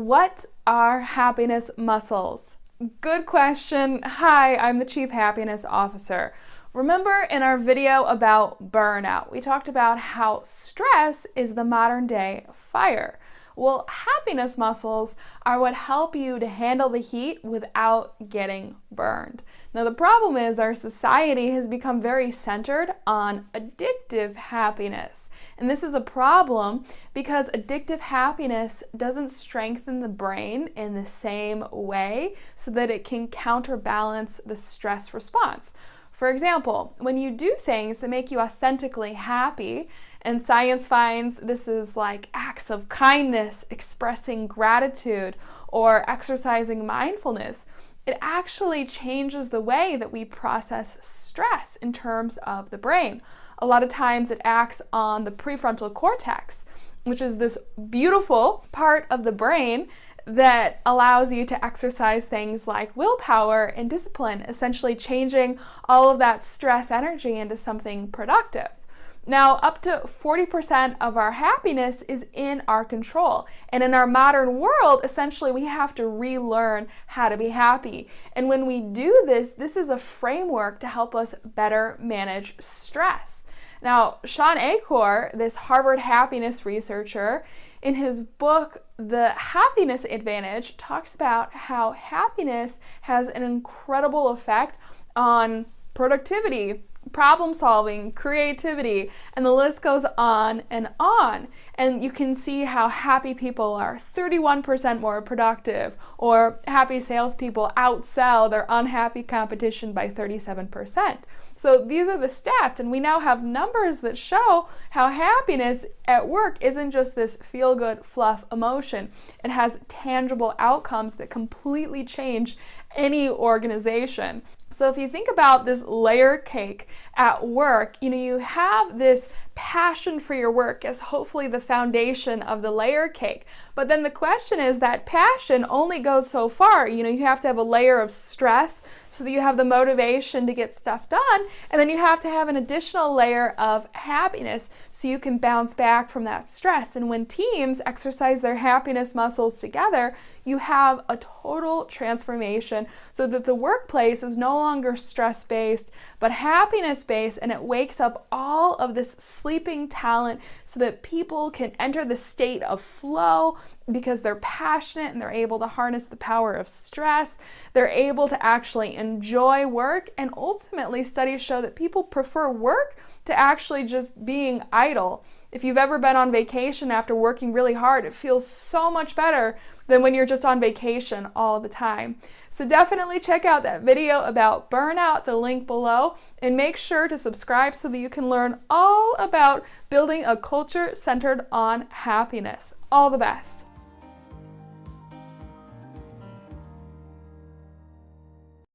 What are happiness muscles? Good question. Hi, I'm the Chief Happiness Officer. Remember in our video about burnout, we talked about how stress is the modern day fire. Well, happiness muscles are what help you to handle the heat without getting burned. Now, the problem is our society has become very centered on addictive happiness. And this is a problem because addictive happiness doesn't strengthen the brain in the same way so that it can counterbalance the stress response. For example, when you do things that make you authentically happy, and science finds this is like acts of kindness, expressing gratitude, or exercising mindfulness, it actually changes the way that we process stress in terms of the brain. A lot of times it acts on the prefrontal cortex, which is this beautiful part of the brain that allows you to exercise things like willpower and discipline, essentially changing all of that stress energy into something productive. Now, up to 40% of our happiness is in our control. And in our modern world, essentially, we have to relearn how to be happy. And when we do this, this is a framework to help us better manage stress. Now, Shawn Achor, this Harvard happiness researcher, in his book, The Happiness Advantage, talks about how happiness has an incredible effect on productivity, problem solving, creativity, and the list goes on and on. And you can see how happy people are 31% more productive, or happy salespeople outsell their unhappy competition by 37%. So these are the stats, and we now have numbers that show how happiness at work isn't just this feel-good fluff emotion. It has tangible outcomes that completely change any organization. So if you think about this layer cake at work, you have this passion for your work as hopefully the foundation of the layer cake. But then the question is that passion only goes so far. You have to have a layer of stress so that you have the motivation to get stuff done. And then you have to have an additional layer of happiness so you can bounce back from that stress. And when teams exercise their happiness muscles together, you have a total transformation so that the workplace is no longer stress-based, but happiness-based, and it wakes up all of this sleeping talent so that people can enter the state of flow because they're passionate and they're able to harness the power of stress. They're able to actually enjoy work, and ultimately studies show that people prefer work to actually just being idle. If you've ever been on vacation after working really hard, it feels so much better than when you're just on vacation all the time. So definitely check out that video about burnout, the link below, and make sure to subscribe so that you can learn all about building a culture centered on happiness. All the best.